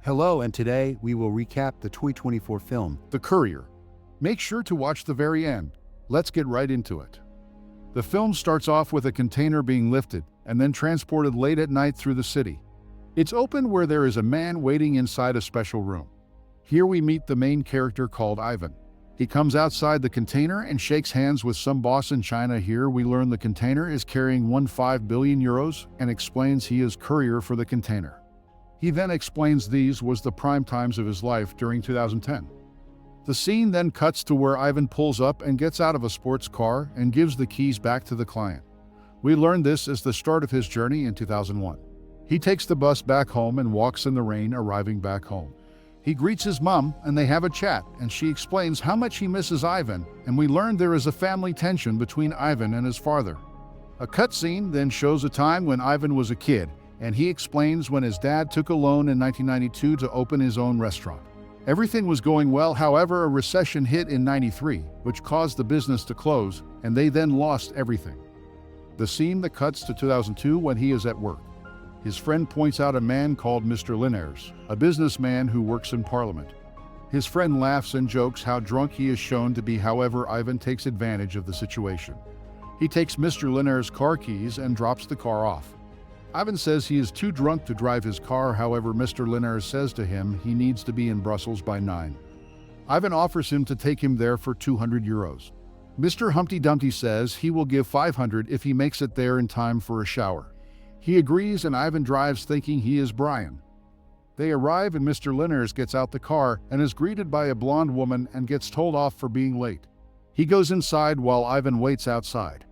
Hello, and today we will recap the 2024 film. The Courier. Make sure to watch the very end. Let's get right into it. The film starts off with a container being lifted and then transported late at night through the city. It's open where there is a man waiting inside a special room. Here we meet the main character called Ivan. He comes outside the container and shakes hands with some boss in China. Here we learn the container is carrying 15 billion euros and explains he is courier for the container. He then explains these was the prime times of his life during 2010. The scene then cuts to where Ivan pulls up and gets out of a sports car and gives the keys back to the client. We learn this as the start of his journey in 2001. He takes the bus back home and walks in the rain, arriving back home. He greets his mom and they have a chat, and she explains how much he misses Ivan, and we learn there is a family tension between Ivan and his father. A cutscene then shows a time when Ivan was a kid, and he explains when his dad took a loan in 1992 to open his own restaurant. Everything was going well, however, a recession hit in '93, which caused the business to close, and they then lost everything. The scene that cuts to 2002 when he is at work. His friend points out a man called Mr. Linares, a businessman who works in Parliament. His friend laughs and jokes how drunk he is shown to be, however, Ivan takes advantage of the situation. He takes Mr. Linares' car keys and drops the car off. Ivan says he is too drunk to drive his car, however Mr. Linares says to him he needs to be in Brussels by 9. Ivan offers him to take him there for 200 euros. Mr. Humpty Dumpty says he will give 500 if he makes it there in time for a shower. He agrees and Ivan drives thinking he is Brian. They arrive and Mr. Linares gets out the car and is greeted by a blonde woman and gets told off for being late. He goes inside while Ivan waits outside.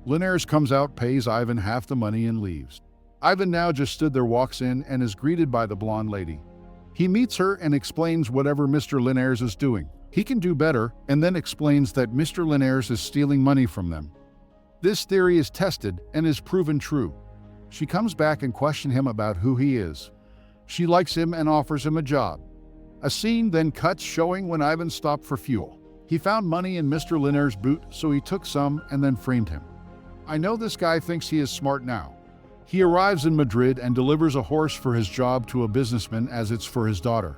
Linares comes out, pays Ivan half the money and leaves. Ivan now just stood there, walks in and is greeted by the blonde lady. He meets her and explains whatever Mr. Linares is doing. He can do better, and then explains that Mr. Linares is stealing money from them. This theory is tested and is proven true. She comes back and questions him about who he is. She likes him and offers him a job. A scene then cuts showing when Ivan stopped for fuel. He found money in Mr. Linares' boot, so he took some and then framed him. I know this guy thinks he is smart now. He arrives in Madrid and delivers a horse for his job to a businessman as it's for his daughter.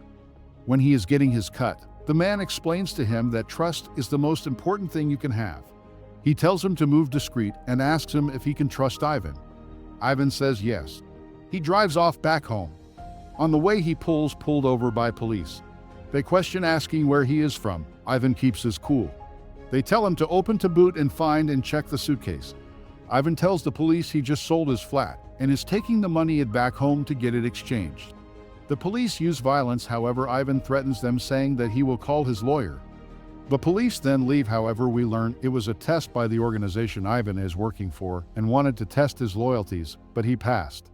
When he is getting his cut, the man explains to him that trust is the most important thing you can have. He tells him to move discreet and asks him if he can trust Ivan. Ivan says yes. He drives off back home. On the way he pulled over by police. They question asking where he is from. Ivan keeps his cool. They tell him to open the boot and find and check the suitcase. Ivan tells the police he just sold his flat and is taking the money back home to get it exchanged. The police use violence, however, Ivan threatens them, saying that he will call his lawyer. The police then leave, however, we learn it was a test by the organization Ivan is working for and wanted to test his loyalties, but he passed.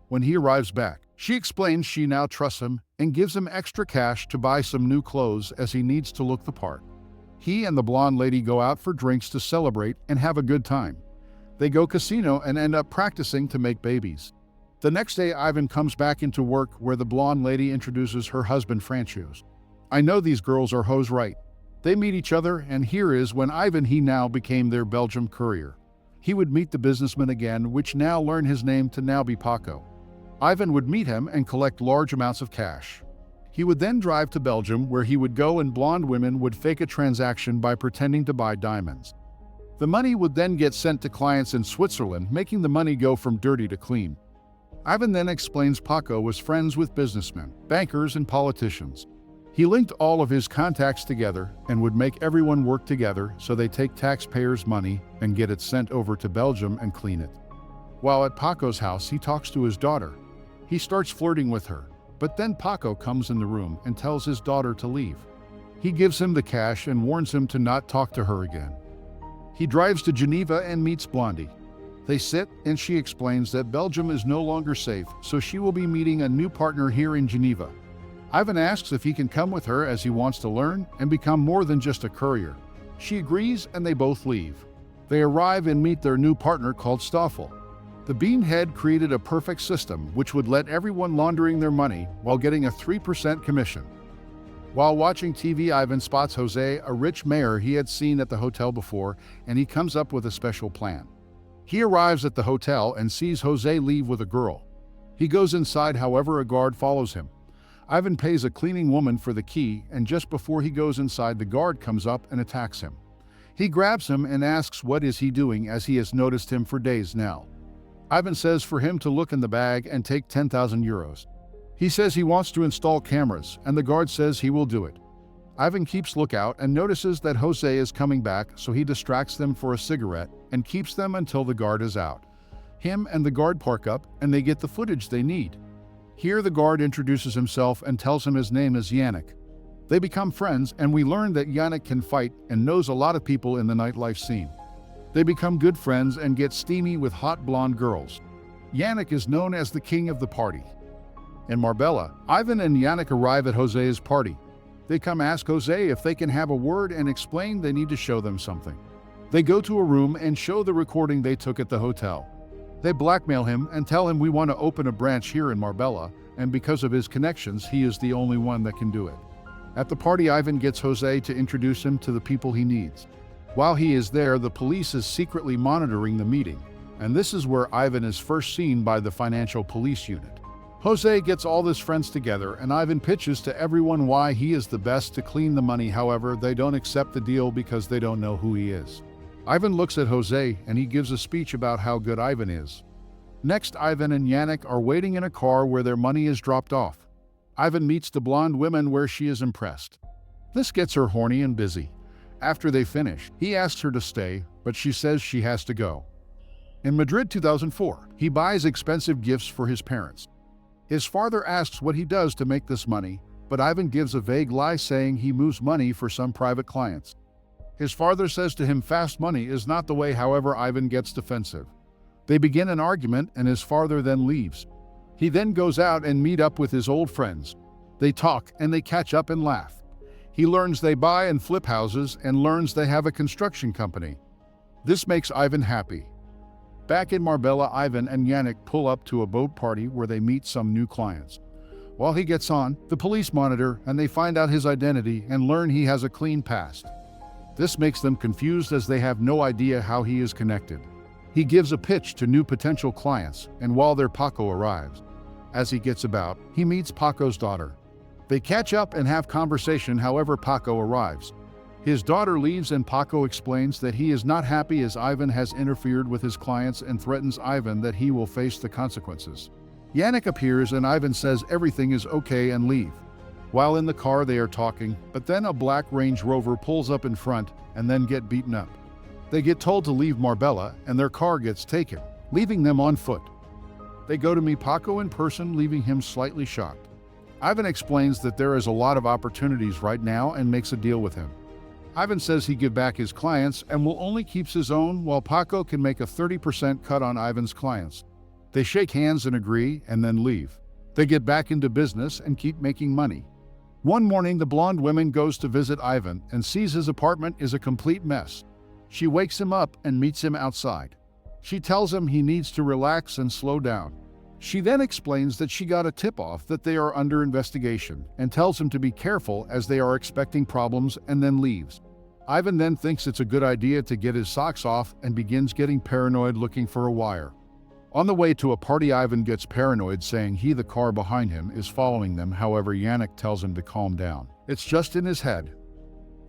When he arrives back, she explains she now trusts him and gives him extra cash to buy some new clothes as he needs to look the part. He and the blonde lady go out for drinks to celebrate and have a good time. They go casino and end up practicing to make babies. The next day, Ivan comes back into work where the blonde lady introduces her husband, Francois. I know these girls are hoes, right? They meet each other, and here is when Ivan he now became their Belgium courier. He would meet the businessman again, which now learn his name to now be Paco. Ivan would meet him and collect large amounts of cash. He would then drive to Belgium where he would go and blonde women would fake a transaction by pretending to buy diamonds. The money would then get sent to clients in Switzerland, making the money go from dirty to clean. Ivan then explains Paco was friends with businessmen, bankers, and politicians. He linked all of his contacts together and would make everyone work together so they take taxpayers' money and get it sent over to Belgium and clean it. While at Paco's house, he talks to his daughter. He starts flirting with her, but then Paco comes in the room and tells his daughter to leave. He gives him the cash and warns him to not talk to her again. He drives to Geneva and meets Blondie. They sit and she explains that Belgium is no longer safe, so she will be meeting a new partner here in Geneva. Ivan asks if he can come with her as he wants to learn and become more than just a courier. She agrees and they both leave. They arrive and meet their new partner called Stoffel. The Beanhead created a perfect system which would let everyone laundering their money while getting a 3% commission. While watching TV, Ivan spots Jose, a rich mayor he had seen at the hotel before, and he comes up with a special plan. He arrives at the hotel and sees Jose leave with a girl. He goes inside, however, a guard follows him. Ivan pays a cleaning woman for the key, and just before he goes inside, the guard comes up and attacks him. He grabs him and asks what is he doing, as he has noticed him for days now. Ivan says for him to look in the bag and take 10,000 euros. He says he wants to install cameras, and the guard says he will do it. Ivan keeps lookout and notices that Jose is coming back, so he distracts them for a cigarette and keeps them until the guard is out. Him and the guard park up, and they get the footage they need. Here the guard introduces himself and tells him his name is Yannick. They become friends, and we learn that Yannick can fight and knows a lot of people in the nightlife scene. They become good friends and get steamy with hot blonde girls. Yannick is known as the king of the party. In Marbella, Ivan and Yannick arrive at Jose's party. They come ask Jose if they can have a word and explain they need to show them something. They go to a room and show the recording they took at the hotel. They blackmail him and tell him we want to open a branch here in Marbella, and because of his connections, he is the only one that can do it. At the party, Ivan gets Jose to introduce him to the people he needs. While he is there, the police is secretly monitoring the meeting, and this is where Ivan is first seen by the financial police unit. Jose gets all his friends together, and Ivan pitches to everyone why he is the best to clean the money. However, they don't accept the deal because they don't know who he is. Ivan looks at Jose and he gives a speech about how good Ivan is. Next, Ivan and Yannick are waiting in a car where their money is dropped off. Ivan meets the blonde woman where she is impressed. This gets her horny and busy. After they finish, he asks her to stay, but she says she has to go. In Madrid 2004, he buys expensive gifts for his parents. His father asks what he does to make this money, but Ivan gives a vague lie saying he moves money for some private clients. His father says to him fast money is not the way, however Ivan gets defensive. They begin an argument and his father then leaves. He then goes out and meet up with his old friends. They talk and they catch up and laugh. He learns they buy and flip houses and learns they have a construction company. This makes Ivan happy. Back in Marbella, Ivan and Yannick pull up to a boat party where they meet some new clients. While he gets on, the police monitor and they find out his identity and learn he has a clean past. This makes them confused as they have no idea how he is connected. He gives a pitch to new potential clients, and while there Paco arrives. As he gets about, he meets Paco's daughter. They catch up and have conversation, however Paco arrives. His daughter leaves and Paco explains that he is not happy as Ivan has interfered with his clients and threatens Ivan that he will face the consequences. Yannick appears and Ivan says everything is okay and leave. While in the car they are talking, but then a black Range Rover pulls up in front and then get beaten up. They get told to leave Marbella and their car gets taken, leaving them on foot. They go to meet Paco in person, leaving him slightly shocked. Ivan explains that there is a lot of opportunities right now and makes a deal with him. Ivan says he give back his clients and will only keeps his own, while Paco can make a 30% cut on Ivan's clients. They shake hands and agree and then leave. They get back into business and keep making money. One morning, the blonde woman goes to visit Ivan and sees his apartment is a complete mess. She wakes him up and meets him outside. She tells him he needs to relax and slow down. She then explains that she got a tip-off that they are under investigation and tells him to be careful as they are expecting problems and then leaves. Ivan then thinks it's a good idea to get his socks off and begins getting paranoid looking for a wire. On the way to a party, Ivan gets paranoid saying the car behind him is following them. However, Yannick tells him to calm down. It's just in his head.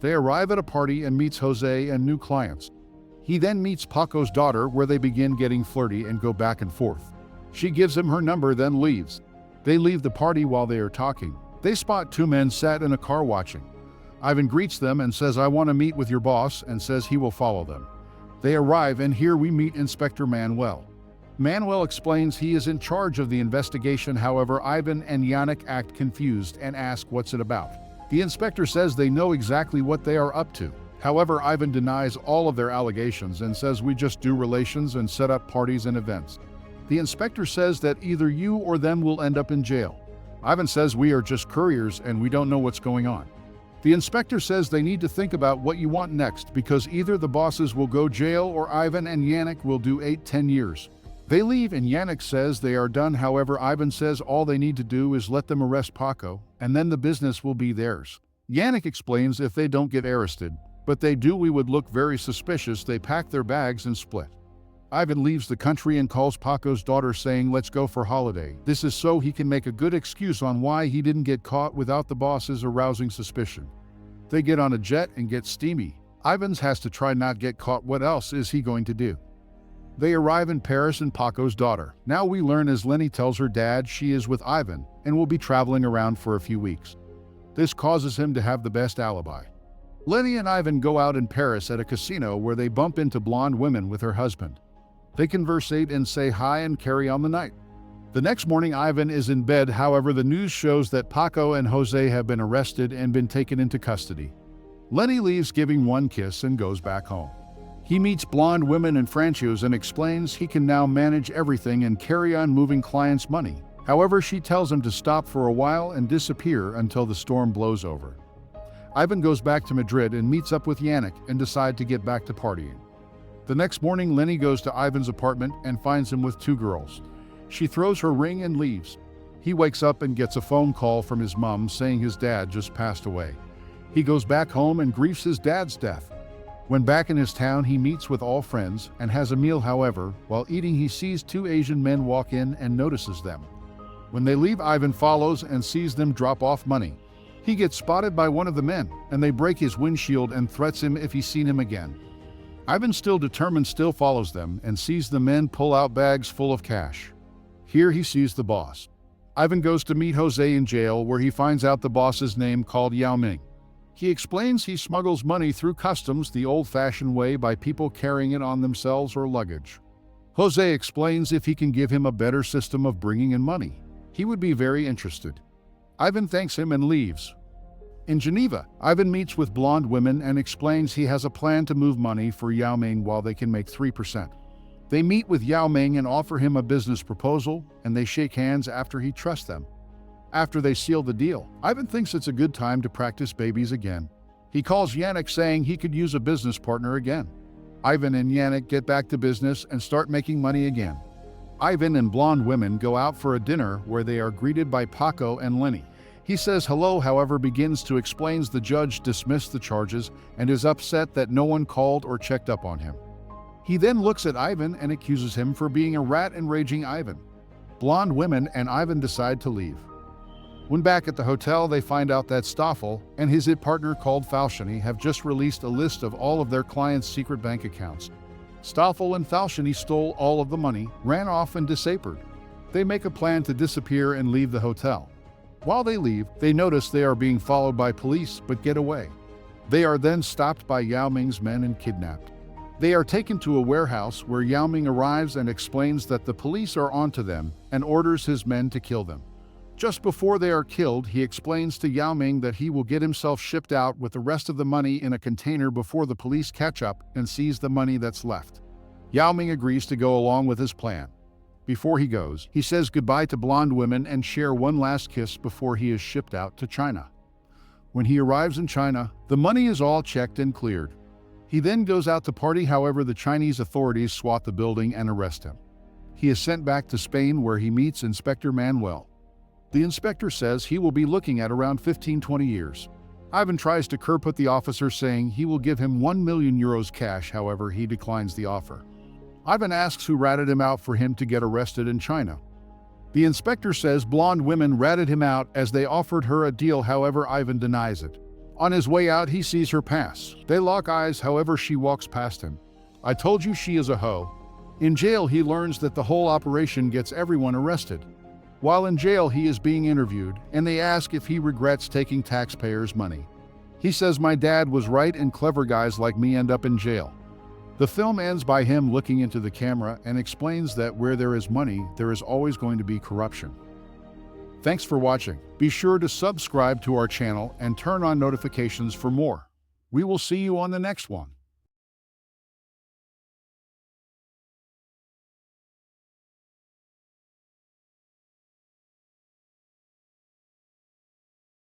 They arrive at a party and meets Jose and new clients. He then meets Paco's daughter where they begin getting flirty and go back and forth. She gives him her number then leaves. They leave the party. While they are talking, they spot two men sat in a car watching. Ivan greets them and says, "I want to meet with your boss," and says he will follow them. They arrive and here we meet Inspector Manuel. Manuel explains he is in charge of the investigation. However, Ivan and Yannick act confused and ask what's it about. The inspector says they know exactly what they are up to. However, Ivan denies all of their allegations and says we just do relations and set up parties and events. The inspector says that either you or them will end up in jail. Ivan says we are just couriers and we don't know what's going on. The inspector says they need to think about what you want next because either the bosses will go jail or Ivan and Yannick will do 8-10 years. They leave and Yannick says they are done. However, Ivan says all they need to do is let them arrest Paco and then the business will be theirs. Yannick explains if they don't get arrested, but they do, we would look very suspicious. They pack their bags and split. Ivan leaves the country and calls Paco's daughter saying, "Let's go for holiday." This is so he can make a good excuse on why he didn't get caught without the bosses arousing suspicion. They get on a jet and get steamy. Ivan has to try not get caught. What else is he going to do? They arrive in Paris and Paco's daughter. Now we learn as Lenny tells her dad she is with Ivan and will be traveling around for a few weeks. This causes him to have the best alibi. Lenny and Ivan go out in Paris at a casino where they bump into blonde women with her husband. They conversate and say hi and carry on the night. The next morning Ivan is in bed, however the news shows that Paco and Jose have been arrested and been taken into custody. Lenny leaves giving one kiss and goes back home. He meets blonde women in Franchos and explains he can now manage everything and carry on moving clients' money. However, she tells him to stop for a while and disappear until the storm blows over. Ivan goes back to Madrid and meets up with Yannick and decide to get back to partying. The next morning, Lenny goes to Ivan's apartment and finds him with two girls. She throws her ring and leaves. He wakes up and gets a phone call from his mom saying his dad just passed away. He goes back home and grieves his dad's death. When back in his town, he meets with all friends and has a meal. However, while eating, he sees two Asian men walk in and notices them. When they leave, Ivan follows and sees them drop off money. He gets spotted by one of the men, and they break his windshield and threats him if he's seen him again. Ivan, still determined, still follows them and sees the men pull out bags full of cash. Here he sees the boss. Ivan goes to meet Jose in jail, where he finds out the boss's name called Yao Ming. He explains he smuggles money through customs the old-fashioned way by people carrying it on themselves or luggage. Jose explains if he can give him a better system of bringing in money, he would be very interested. Ivan thanks him and leaves. In Geneva, Ivan meets with blonde women and explains he has a plan to move money for Yao Ming while they can make 3%. They meet with Yao Ming and offer him a business proposal, and they shake hands after he trusts them. After they seal the deal, Ivan thinks it's a good time to practice babies again. He calls Yannick saying he could use a business partner again. Ivan and Yannick get back to business and start making money again. Ivan and blonde women go out for a dinner where they are greeted by Paco and Lenny. He says hello, however begins to explain the judge dismissed the charges and is upset that no one called or checked up on him. He then looks at Ivan and accuses him for being a rat and raging Ivan. Blonde women and Ivan decide to leave. When back at the hotel, they find out that Stoffel and his IT partner called Falciani have just released a list of all of their clients' secret bank accounts. Stoffel and Falciani stole all of the money, ran off and disappeared. They make a plan to disappear and leave the hotel. While they leave, they notice they are being followed by police but get away. They are then stopped by Yao Ming's men and kidnapped. They are taken to a warehouse where Yao Ming arrives and explains that the police are onto them and orders his men to kill them. Just before they are killed, he explains to Yao Ming that he will get himself shipped out with the rest of the money in a container before the police catch up and seize the money that's left. Yao Ming agrees to go along with his plan. Before he goes, he says goodbye to blonde women and share one last kiss before he is shipped out to China. When he arrives in China, the money is all checked and cleared. He then goes out to party, however the Chinese authorities swat the building and arrest him. He is sent back to Spain where he meets Inspector Manuel. The inspector says he will be looking at around 15-20 years. Ivan tries to put the officer, saying he will give him 1 million euros cash, however he declines the offer. Ivan asks who ratted him out for him to get arrested in China. The inspector says blonde women ratted him out as they offered her a deal, however Ivan denies it. On his way out, he sees her pass. They lock eyes, however she walks past him. I told you she is a hoe. In jail, he learns that the whole operation gets everyone arrested. While in jail, he is being interviewed, and they ask if he regrets taking taxpayers' money. He says, "My dad was right and clever guys like me end up in jail." The film ends by him looking into the camera and explains that where there is money, there is always going to be corruption. Thanks for watching. Be sure to subscribe to our channel and turn on notifications for more. We will see you on the next one.